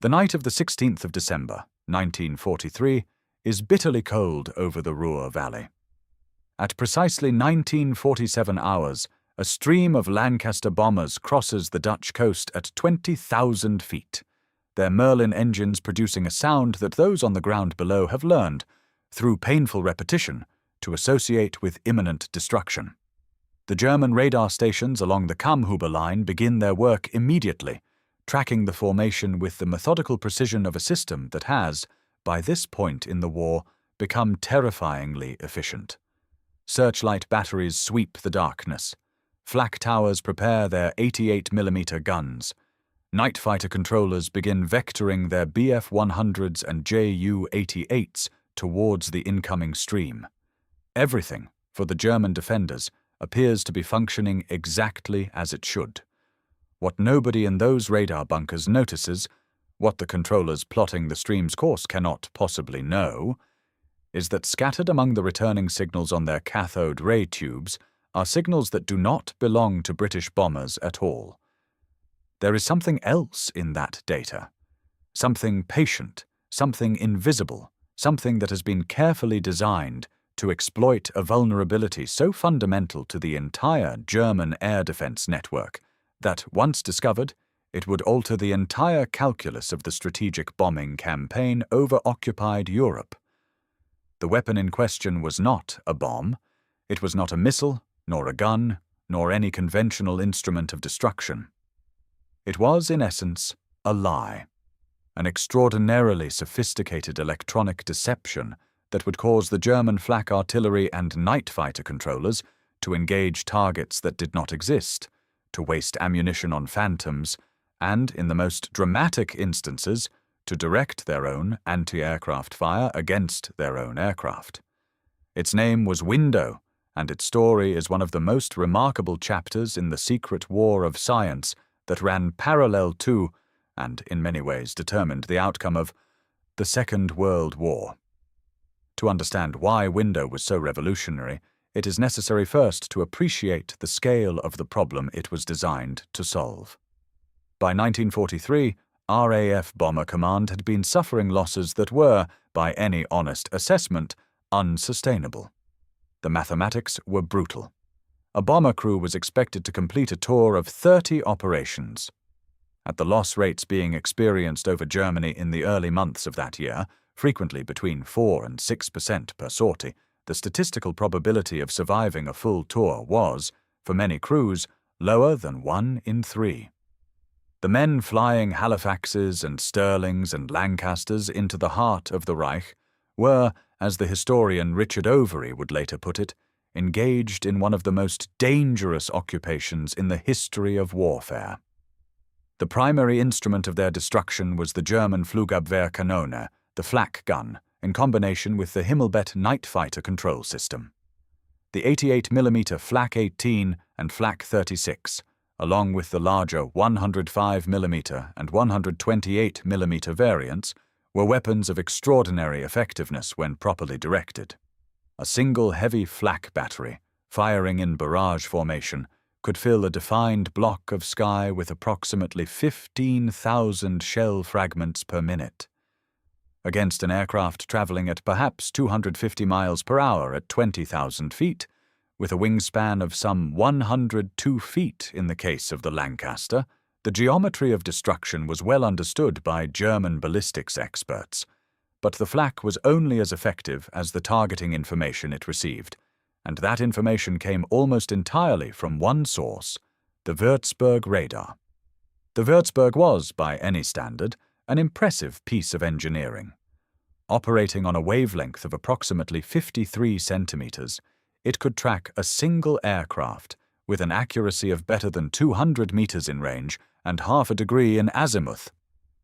The night of the 16th of December, 1943, is bitterly cold over the Ruhr Valley. At precisely 1947 hours, a stream of Lancaster bombers crosses the Dutch coast at 20,000 feet, their Merlin engines producing a sound that those on the ground below have learned, through painful repetition, to associate with imminent destruction. The German radar stations along the Kammhuber line begin their work immediately, tracking the formation with the methodical precision of a system that has, by this point in the war, become terrifyingly efficient. Searchlight batteries sweep the darkness. Flak towers prepare their 88mm guns. Night fighter controllers begin vectoring their Bf-100s and Ju-88s towards the incoming stream. Everything, for the German defenders, appears to be functioning exactly as it should. What nobody in those radar bunkers notices, what the controllers plotting the stream's course cannot possibly know, is that scattered among the returning signals on their cathode ray tubes are signals that do not belong to British bombers at all. There is something else in that data, something patient, something invisible, something that has been carefully designed to exploit a vulnerability so fundamental to the entire German air defense network that, once discovered, it would alter the entire calculus of the strategic bombing campaign over occupied Europe. The weapon in question was not a bomb. It was not a missile, nor a gun, nor any conventional instrument of destruction. It was, in essence, a lie, an extraordinarily sophisticated electronic deception that would cause the German flak artillery and night fighter controllers to engage targets that did not exist, to waste ammunition on phantoms, and, in the most dramatic instances, to direct their own anti-aircraft fire against their own aircraft. Its name was Window, and its story is one of the most remarkable chapters in the secret war of science that ran parallel to, and in many ways determined the outcome of, the Second World War. To understand why Window was so revolutionary, it is necessary first to appreciate the scale of the problem it was designed to solve. By 1943, RAF Bomber Command had been suffering losses that were, by any honest assessment, unsustainable. The mathematics were brutal. A bomber crew was expected to complete a tour of 30 operations. At the loss rates being experienced over Germany in the early months of that year, frequently between 4 and 6% per sortie, the statistical probability of surviving a full tour was, for many crews, lower than 1 in 3. The men flying Halifaxes and Stirlings and Lancasters into the heart of the Reich were, as the historian Richard Overy would later put it, engaged in one of the most dangerous occupations in the history of warfare. The primary instrument of their destruction was the German Flugabwehrkanone, the Flak gun, in combination with the Himmelbett night fighter control system. The 88mm Flak 18 and Flak 36, along with the larger 105mm and 128mm variants, were weapons of extraordinary effectiveness when properly directed. A single heavy flak battery, firing in barrage formation, could fill a defined block of sky with approximately 15,000 shell fragments per minute. Against an aircraft traveling at perhaps 250 miles per hour at 20,000 feet, with a wingspan of some 102 feet in the case of the Lancaster, the geometry of destruction was well understood by German ballistics experts, but the Flak was only as effective as the targeting information it received, and that information came almost entirely from one source, the Würzburg radar. The Würzburg was, by any standard, an impressive piece of engineering. Operating on a wavelength of approximately 53 centimeters, it could track a single aircraft with an accuracy of better than 200 meters in range and half a degree in azimuth.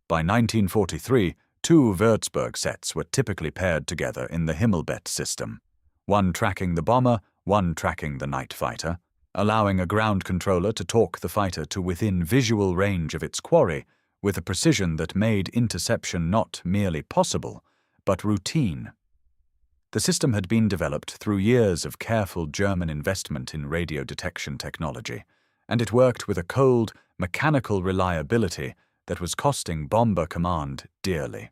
By 1943, 2 Würzburg sets were typically paired together in the Himmelbett system, one tracking the bomber, one tracking the night fighter, allowing a ground controller to talk the fighter to within visual range of its quarry with a precision that made interception not merely possible, but routine. The system had been developed through years of careful German investment in radio detection technology, and it worked with a cold, mechanical reliability that was costing Bomber Command dearly.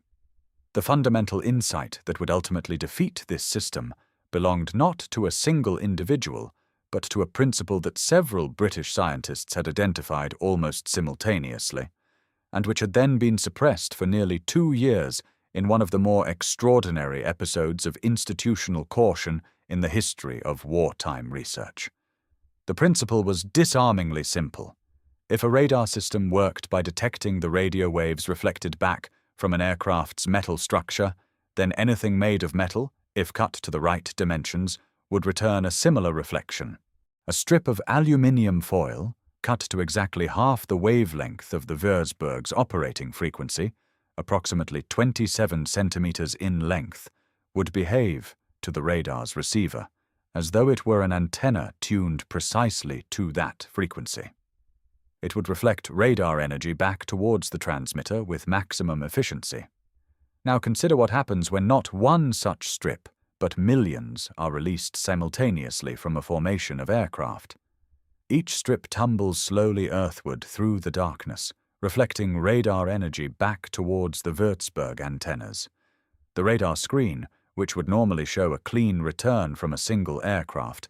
The fundamental insight that would ultimately defeat this system belonged not to a single individual, but to a principle that several British scientists had identified almost simultaneously, and which had then been suppressed for nearly 2 years in one of the more extraordinary episodes of institutional caution in the history of wartime research. The principle was disarmingly simple. If a radar system worked by detecting the radio waves reflected back from an aircraft's metal structure, then anything made of metal, if cut to the right dimensions, would return a similar reflection. A strip of aluminium foil, cut to exactly half the wavelength of the Würzburg's operating frequency, approximately 27 centimeters in length, would behave to the radar's receiver, as though it were an antenna tuned precisely to that frequency. It would reflect radar energy back towards the transmitter with maximum efficiency. Now consider what happens when not one such strip, but millions are released simultaneously from a formation of aircraft. Each strip tumbles slowly earthward through the darkness, reflecting radar energy back towards the Würzburg antennas. The radar screen, which would normally show a clean return from a single aircraft,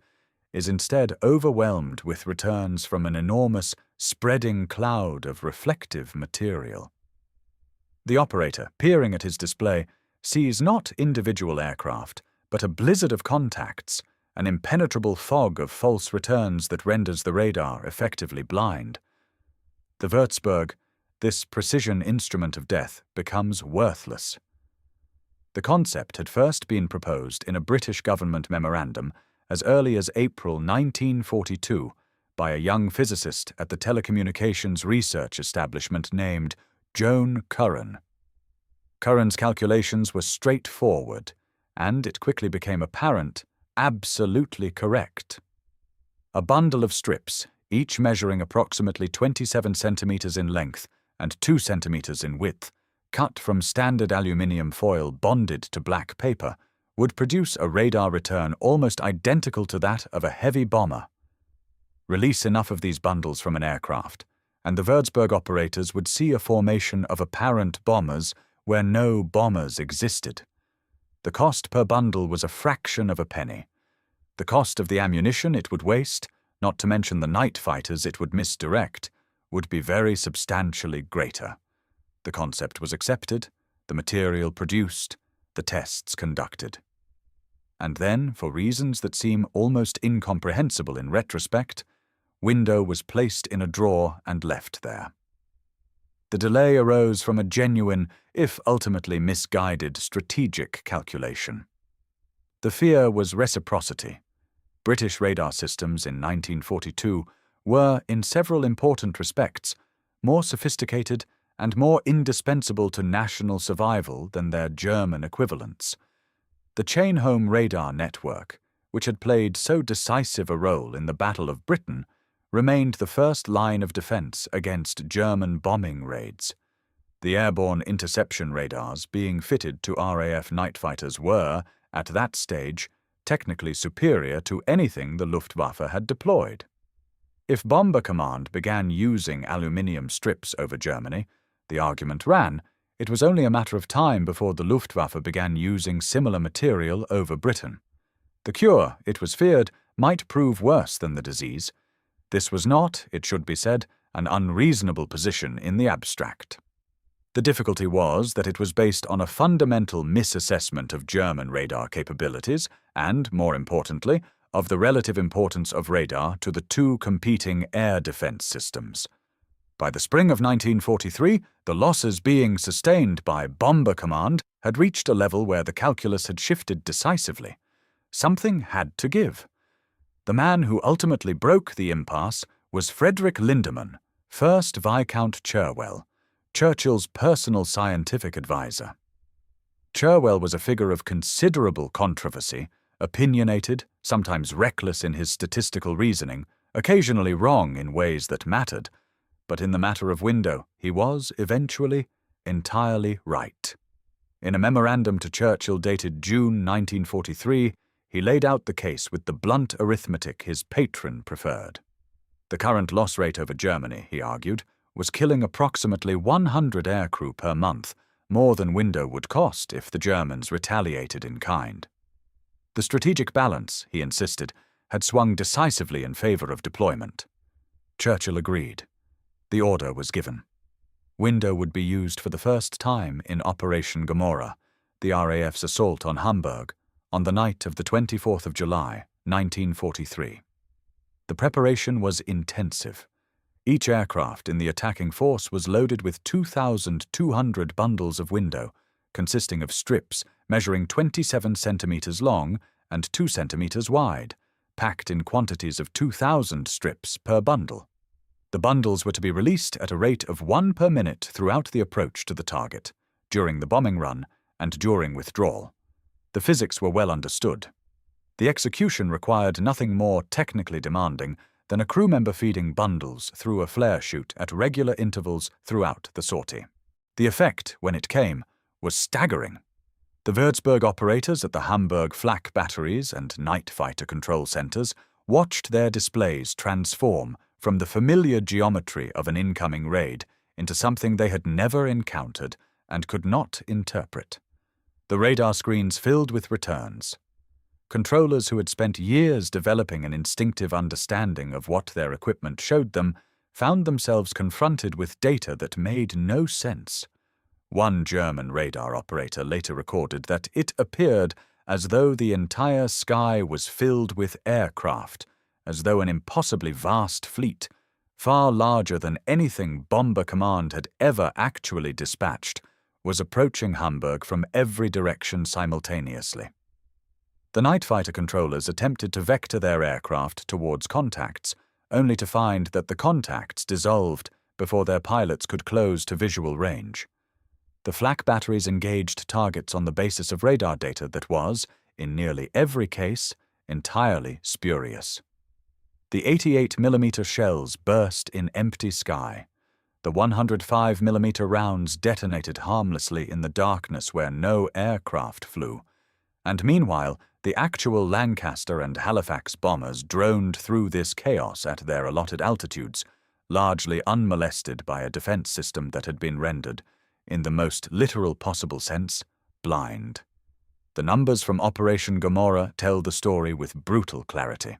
is instead overwhelmed with returns from an enormous, spreading cloud of reflective material. The operator, peering at his display, sees not individual aircraft, but a blizzard of contacts, an impenetrable fog of false returns that renders the radar effectively blind. The Würzburg, this precision instrument of death, becomes worthless. The concept had first been proposed in a British government memorandum as early as April 1942 by a young physicist at the telecommunications research establishment named Joan Curran. Curran's calculations were straightforward, and it quickly became apparent, absolutely correct. A bundle of strips, each measuring approximately 27 centimeters in length and 2 centimeters in width, cut from standard aluminium foil bonded to black paper, would produce a radar return almost identical to that of a heavy bomber. Release enough of these bundles from an aircraft, and the Würzburg operators would see a formation of apparent bombers where no bombers existed. The cost per bundle was a fraction of a penny. The cost of the ammunition it would waste, not to mention the night fighters it would misdirect, would be very substantially greater. The concept was accepted, the material produced, the tests conducted. And then, for reasons that seem almost incomprehensible in retrospect, window was placed in a drawer and left there. The delay arose from a genuine, if ultimately misguided, strategic calculation. The fear was reciprocity. British radar systems in 1942 were, in several important respects, more sophisticated and more indispensable to national survival than their German equivalents. The chain-home radar network, which had played so decisive a role in the Battle of Britain, remained the first line of defense against German bombing raids. The airborne interception radars being fitted to RAF night fighters were, at that stage, technically superior to anything the Luftwaffe had deployed. If Bomber Command began using aluminium strips over Germany, the argument ran, it was only a matter of time before the Luftwaffe began using similar material over Britain. The cure, it was feared, might prove worse than the disease. This was not, it should be said, an unreasonable position in the abstract. The difficulty was that it was based on a fundamental misassessment of German radar capabilities and, more importantly, of the relative importance of radar to the two competing air defense systems. By the spring of 1943, the losses being sustained by Bomber Command had reached a level where the calculus had shifted decisively. Something had to give. The man who ultimately broke the impasse was Frederick Lindemann, 1st Viscount Cherwell, Churchill's personal scientific advisor. Cherwell was a figure of considerable controversy, opinionated, sometimes reckless in his statistical reasoning, occasionally wrong in ways that mattered, but in the matter of window, he was, eventually, entirely right. In a memorandum to Churchill dated June 1943, he laid out the case with the blunt arithmetic his patron preferred. The current loss rate over Germany, he argued, was killing approximately 100 aircrew per month, more than Window would cost if the Germans retaliated in kind. The strategic balance, he insisted, had swung decisively in favor of deployment. Churchill agreed. The order was given. Window would be used for the first time in Operation Gomorrah, the RAF's assault on Hamburg, on the night of the 24th of July, 1943. The preparation was intensive. Each aircraft in the attacking force was loaded with 2,200 bundles of window, consisting of strips measuring 27 centimeters long and 2 centimeters wide, packed in quantities of 2,000 strips per bundle. The bundles were to be released at a rate of 1 per minute throughout the approach to the target, during the bombing run, and during withdrawal. The physics were well understood. The execution required nothing more technically demanding than a crew member feeding bundles through a flare chute at regular intervals throughout the sortie. The effect, when it came, was staggering. The Würzburg operators at the Hamburg Flak batteries and night fighter control centers watched their displays transform from the familiar geometry of an incoming raid into something they had never encountered and could not interpret. The radar screens filled with returns. Controllers who had spent years developing an instinctive understanding of what their equipment showed them found themselves confronted with data that made no sense. One German radar operator later recorded that it appeared as though the entire sky was filled with aircraft, as though an impossibly vast fleet, far larger than anything Bomber Command had ever actually dispatched, was approaching Hamburg from every direction simultaneously. The night fighter controllers attempted to vector their aircraft towards contacts, only to find that the contacts dissolved before their pilots could close to visual range. The flak batteries engaged targets on the basis of radar data that was, in nearly every case, entirely spurious. The 88mm shells burst in empty sky. The 105mm rounds detonated harmlessly in the darkness where no aircraft flew. And meanwhile, the actual Lancaster and Halifax bombers droned through this chaos at their allotted altitudes, largely unmolested by a defense system that had been rendered, in the most literal possible sense, blind. The numbers from Operation Gomorrah tell the story with brutal clarity.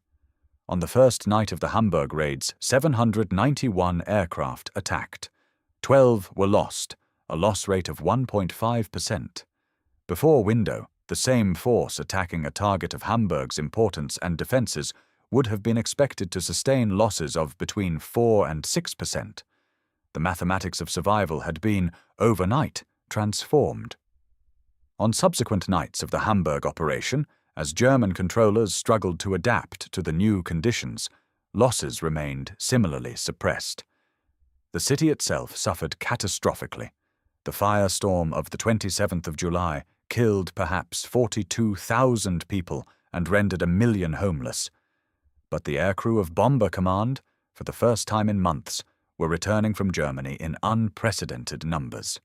On the first night of the Hamburg raids, 791 aircraft attacked. 12 were lost, a loss rate of 1.5%. Before Window, the same force attacking a target of Hamburg's importance and defenses would have been expected to sustain losses of between 4 and 6%. The mathematics of survival had been, overnight, transformed. On subsequent nights of the Hamburg operation, as German controllers struggled to adapt to the new conditions, losses remained similarly suppressed. The city itself suffered catastrophically. The firestorm of the 27th of July killed perhaps 42,000 people and rendered 1 million homeless. But the aircrew of Bomber Command, for the first time in months, were returning from Germany in unprecedented numbers.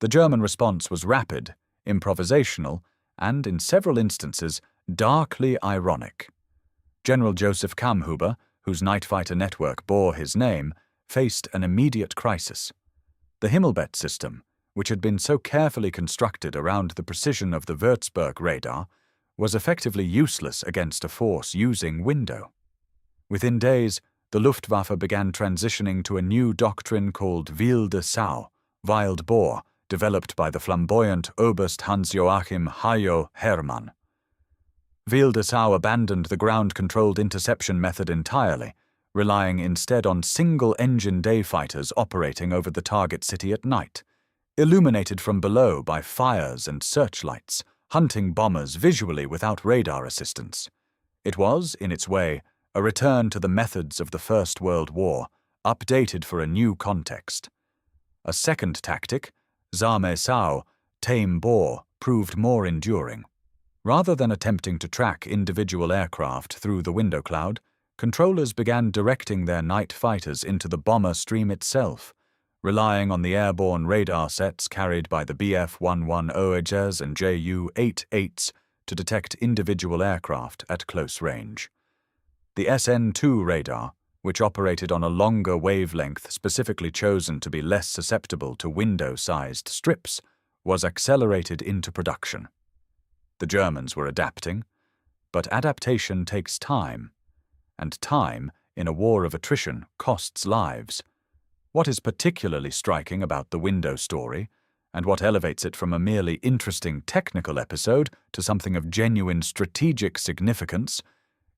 The German response was rapid, improvisational, and, in several instances, darkly ironic. General Joseph Kamhuber, whose night fighter network bore his name, faced an immediate crisis. The Himmelbett system, which had been so carefully constructed around the precision of the Würzburg radar, was effectively useless against a force using Window. Within days, the Luftwaffe began transitioning to a new doctrine called Wilde Sau, wild boar, developed by the flamboyant Oberst Hans-Joachim Hajo Hermann. Wilde Sau abandoned the ground-controlled interception method entirely, relying instead on single-engine day fighters operating over the target city at night, illuminated from below by fires and searchlights, hunting bombers visually without radar assistance. It was, in its way, a return to the methods of the First World War, updated for a new context. A second tactic, Zahme Sau, tame boar, proved more enduring. Rather than attempting to track individual aircraft through the window cloud, controllers began directing their night fighters into the bomber stream itself, relying on the airborne radar sets carried by the Bf-11 and Ju-88s to detect individual aircraft at close range. The SN-2 radar, which operated on a longer wavelength specifically chosen to be less susceptible to window-sized strips, was accelerated into production. The Germans were adapting, but adaptation takes time, and time, in a war of attrition, costs lives. What is particularly striking about the window story, and what elevates it from a merely interesting technical episode to something of genuine strategic significance,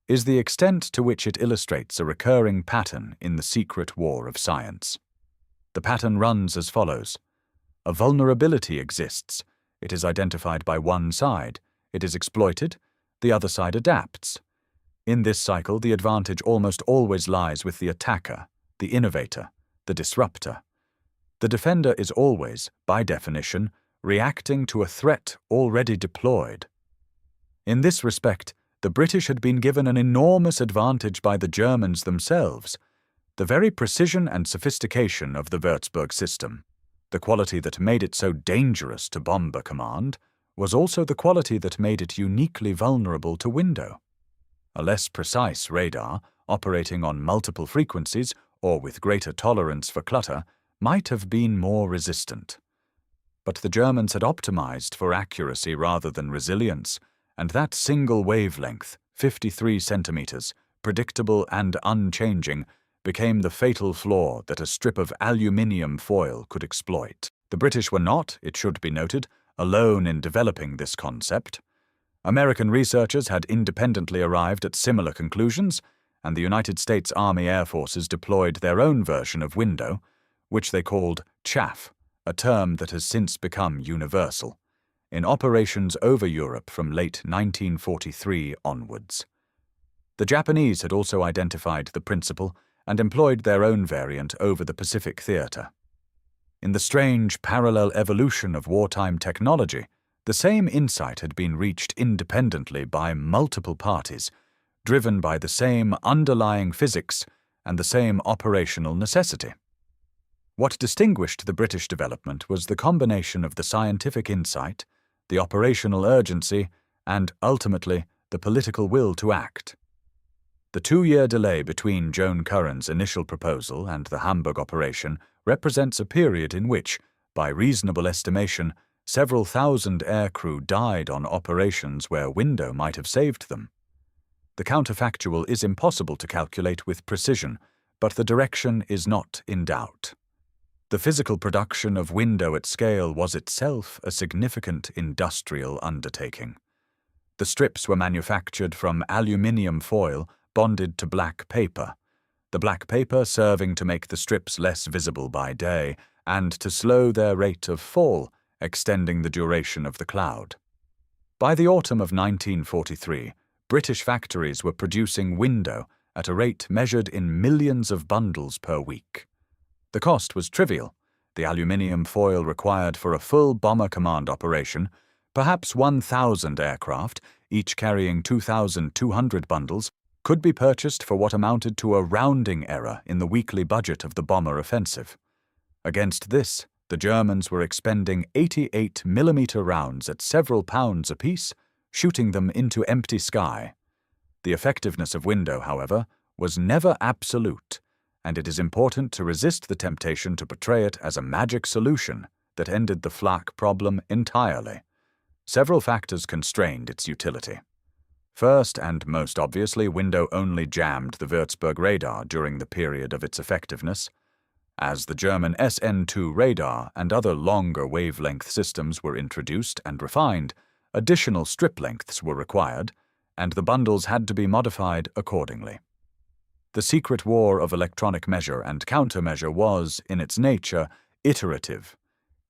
is the extent to which it illustrates a recurring pattern in the secret war of science. The pattern runs as follows. A vulnerability exists. It is identified by one side. It is exploited. The other side adapts. In this cycle, the advantage almost always lies with the attacker, the innovator, the disruptor. The defender is always, by definition, reacting to a threat already deployed. In this respect, the British had been given an enormous advantage by the Germans themselves. The very precision and sophistication of the Würzburg system, the quality that made it so dangerous to Bomber Command, was also the quality that made it uniquely vulnerable to window. A less precise radar, operating on multiple frequencies or with greater tolerance for clutter, might have been more resistant. But the Germans had optimized for accuracy rather than resilience, and that single wavelength, 53 centimeters, predictable and unchanging, became the fatal flaw that a strip of aluminium foil could exploit. The British were not, it should be noted, alone in developing this concept. American researchers had independently arrived at similar conclusions, and the United States Army Air Forces deployed their own version of window, which they called chaff, a term that has since become universal, in operations over Europe from late 1943 onwards. The Japanese had also identified the principle and employed their own variant over the Pacific theater. In the strange parallel evolution of wartime technology, the same insight had been reached independently by multiple parties, driven by the same underlying physics and the same operational necessity. What distinguished the British development was the combination of the scientific insight, the operational urgency, and, ultimately, the political will to act. The 2-year delay between Joan Curran's initial proposal and the Hamburg operation represents a period in which, by reasonable estimation, several thousand aircrew died on operations where window might have saved them. The counterfactual is impossible to calculate with precision, but the direction is not in doubt. The physical production of window at scale was itself a significant industrial undertaking. The strips were manufactured from aluminium foil bonded to black paper, the black paper serving to make the strips less visible by day and to slow their rate of fall, extending the duration of the cloud. By the autumn of 1943, British factories were producing window at a rate measured in millions of bundles per week. The cost was trivial. The aluminium foil required for a full Bomber Command operation, perhaps 1,000 aircraft, each carrying 2,200 bundles, could be purchased for what amounted to a rounding error in the weekly budget of the bomber offensive. Against this, the Germans were expending 88mm rounds at several pounds apiece, shooting them into empty sky. The effectiveness of window, however, was never absolute, and it is important to resist the temptation to portray it as a magic solution that ended the Flak problem entirely. Several factors constrained its utility. First, and most obviously, window only jammed the Würzburg radar during the period of its effectiveness. As the German SN2 radar and other longer wavelength systems were introduced and refined, additional strip lengths were required, and the bundles had to be modified accordingly. The secret war of electronic measure and countermeasure was, in its nature, iterative.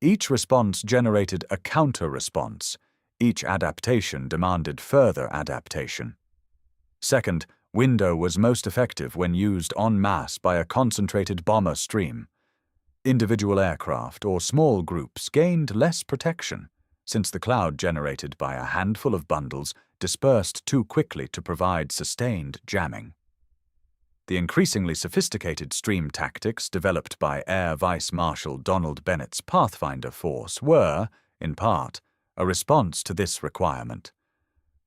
Each response generated a counter-response. Each adaptation demanded further adaptation. Second, window was most effective when used en masse by a concentrated bomber stream. Individual aircraft or small groups gained less protection, since the cloud generated by a handful of bundles dispersed too quickly to provide sustained jamming. The increasingly sophisticated stream tactics developed by Air Vice Marshal Donald Bennett's Pathfinder Force were, in part, a response to this requirement.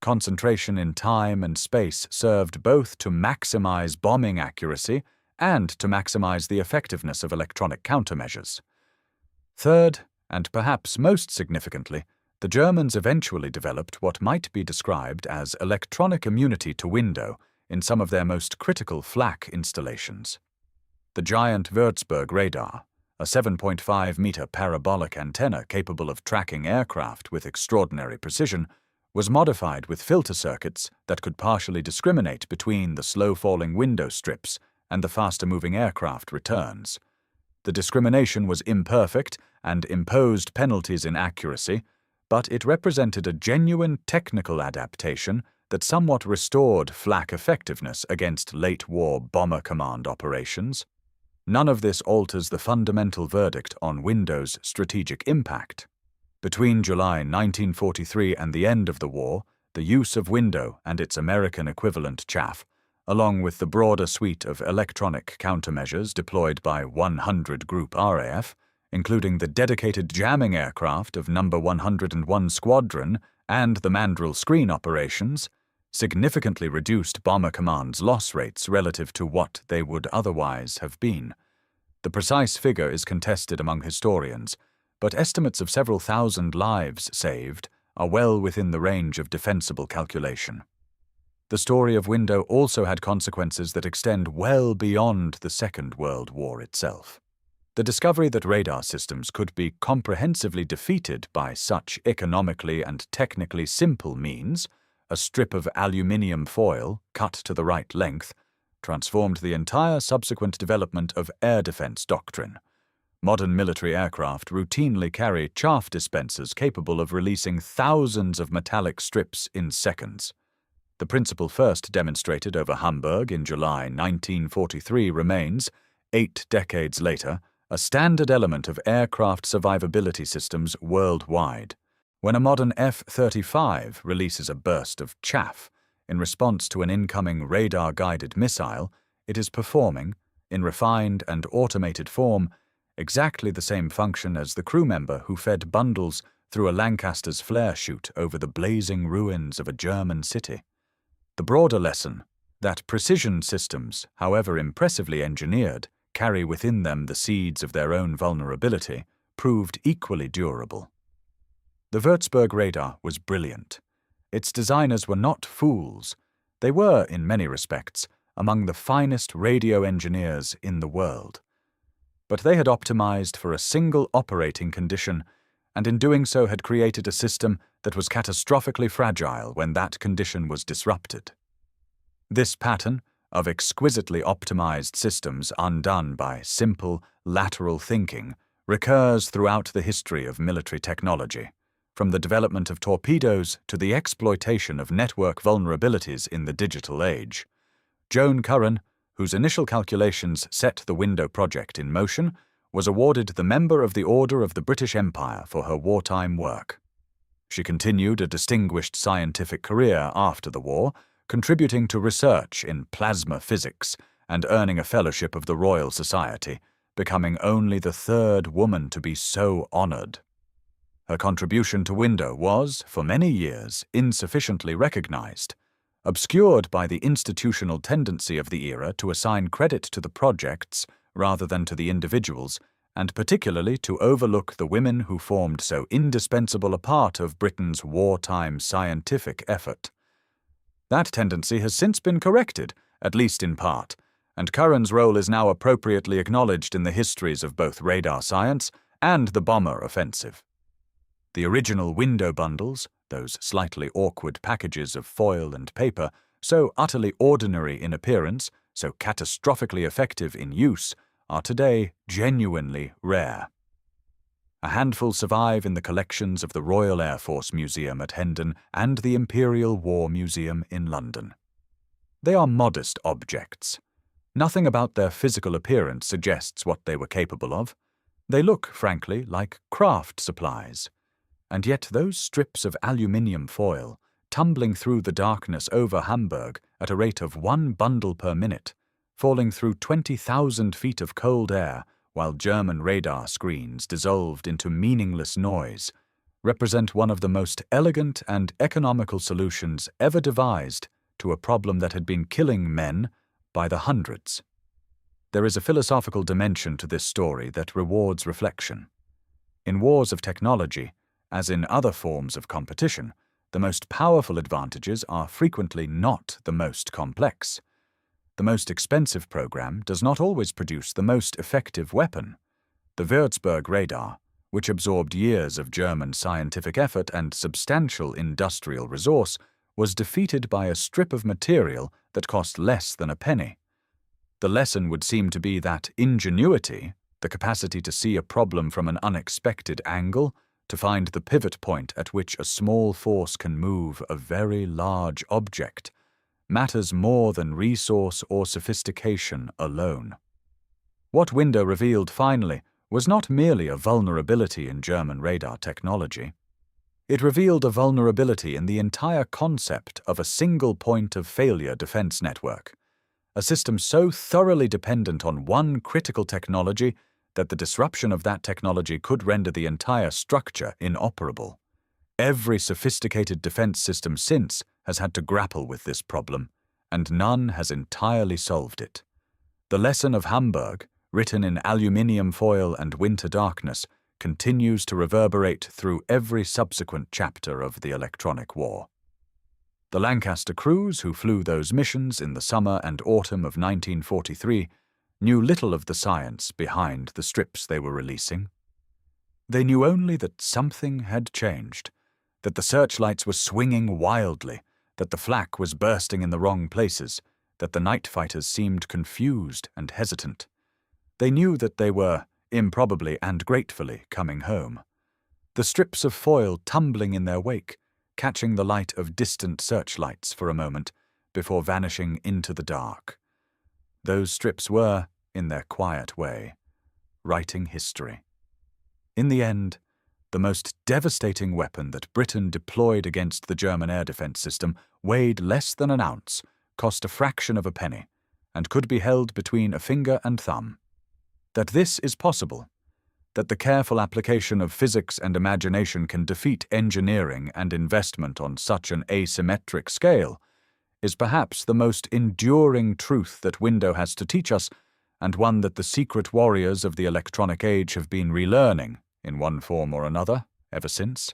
Concentration in time and space served both to maximize bombing accuracy and to maximize the effectiveness of electronic countermeasures. Third, and perhaps most significantly, the Germans eventually developed what might be described as electronic immunity to window in some of their most critical flak installations. The giant Würzburg radar, a 7.5-meter parabolic antenna capable of tracking aircraft with extraordinary precision, was modified with filter circuits that could partially discriminate between the slow-falling window strips and the faster-moving aircraft returns. The discrimination was imperfect and imposed penalties in accuracy, but it represented a genuine technical adaptation that somewhat restored flak effectiveness against late-war Bomber Command operations. None of this alters the fundamental verdict on Window's strategic impact. Between July 1943 and the end of the war, the use of Window and its American equivalent chaff, along with the broader suite of electronic countermeasures deployed by 100 Group RAF, including the dedicated jamming aircraft of No. 101 Squadron and the mandrel screen operations, significantly reduced Bomber Command's loss rates relative to what they would otherwise have been. The precise figure is contested among historians, but estimates of several thousand lives saved are well within the range of defensible calculation. The story of Window also had consequences that extend well beyond the Second World War itself. The discovery that radar systems could be comprehensively defeated by such economically and technically simple means, a strip of aluminium foil cut to the right length, transformed the entire subsequent development of air defense doctrine. Modern military aircraft routinely carry chaff dispensers capable of releasing thousands of metallic strips in seconds. The principle first demonstrated over Hamburg in July 1943 remains, 8 decades later, a standard element of aircraft survivability systems worldwide. When a modern F-35 releases a burst of chaff in response to an incoming radar-guided missile, it is performing, in refined and automated form, exactly the same function as the crew member who fed bundles through a Lancaster's flare chute over the blazing ruins of a German city. The broader lesson, that precision systems, however impressively engineered, carry within them the seeds of their own vulnerability, proved equally durable. The Würzburg radar was brilliant. Its designers were not fools. They were, in many respects, among the finest radio engineers in the world. But they had optimized for a single operating condition, and in doing so had created a system that was catastrophically fragile when that condition was disrupted. This pattern of exquisitely optimized systems undone by simple, lateral thinking recurs throughout the history of military technology, from the development of torpedoes to the exploitation of network vulnerabilities in the digital age. Joan Curran, whose initial calculations set the Window project in motion, was awarded the Member of the Order of the British Empire for her wartime work. She continued a distinguished scientific career after the war, contributing to research in plasma physics and earning a fellowship of the Royal Society, becoming only the 3rd woman to be so honored. Her contribution to Window was, for many years, insufficiently recognized, obscured by the institutional tendency of the era to assign credit to the projects rather than to the individuals, and particularly to overlook the women who formed so indispensable a part of Britain's wartime scientific effort. That tendency has since been corrected, at least in part, and Curran's role is now appropriately acknowledged in the histories of both radar science and the bomber offensive. The original Window bundles, those slightly awkward packages of foil and paper, so utterly ordinary in appearance, so catastrophically effective in use, are today genuinely rare. A handful survive in the collections of the Royal Air Force Museum at Hendon and the Imperial War Museum in London. They are modest objects. Nothing about their physical appearance suggests what they were capable of. They look, frankly, like craft supplies. And yet those strips of aluminium foil, tumbling through the darkness over Hamburg at a rate of 1 bundle per minute, falling through 20,000 feet of cold air while German radar screens dissolved into meaningless noise, represent one of the most elegant and economical solutions ever devised to a problem that had been killing men by the hundreds. There is a philosophical dimension to this story that rewards reflection. In wars of technology, as in other forms of competition, the most powerful advantages are frequently not the most complex. The most expensive program does not always produce the most effective weapon. The Würzburg radar, which absorbed years of German scientific effort and substantial industrial resource, was defeated by a strip of material that cost less than a penny. The lesson would seem to be that ingenuity, the capacity to see a problem from an unexpected angle, to find the pivot point at which a small force can move a very large object, matters more than resource or sophistication alone. What Window revealed finally was not merely a vulnerability in German radar technology. It revealed a vulnerability in the entire concept of a single point of failure defense network, a system so thoroughly dependent on one critical technology that the disruption of that technology could render the entire structure inoperable. Every sophisticated defense system since has had to grapple with this problem, and none has entirely solved it. The lesson of Hamburg, written in aluminium foil and winter darkness, continues to reverberate through every subsequent chapter of the electronic war. The Lancaster crews who flew those missions in the summer and autumn of 1943 knew little of the science behind the strips they were releasing. They knew only that something had changed, that the searchlights were swinging wildly, that the flak was bursting in the wrong places, that the night fighters seemed confused and hesitant. They knew that they were, improbably and gratefully, coming home. The strips of foil tumbling in their wake, catching the light of distant searchlights for a moment before vanishing into the dark. Those strips were, in their quiet way, writing history. In the end, the most devastating weapon that Britain deployed against the German air defense system weighed less than an ounce, cost a fraction of a penny, and could be held between a finger and thumb. That this is possible, that the careful application of physics and imagination can defeat engineering and investment on such an asymmetric scale, is perhaps the most enduring truth that Window has to teach us, and one that the secret warriors of the electronic age have been relearning, in one form or another, ever since.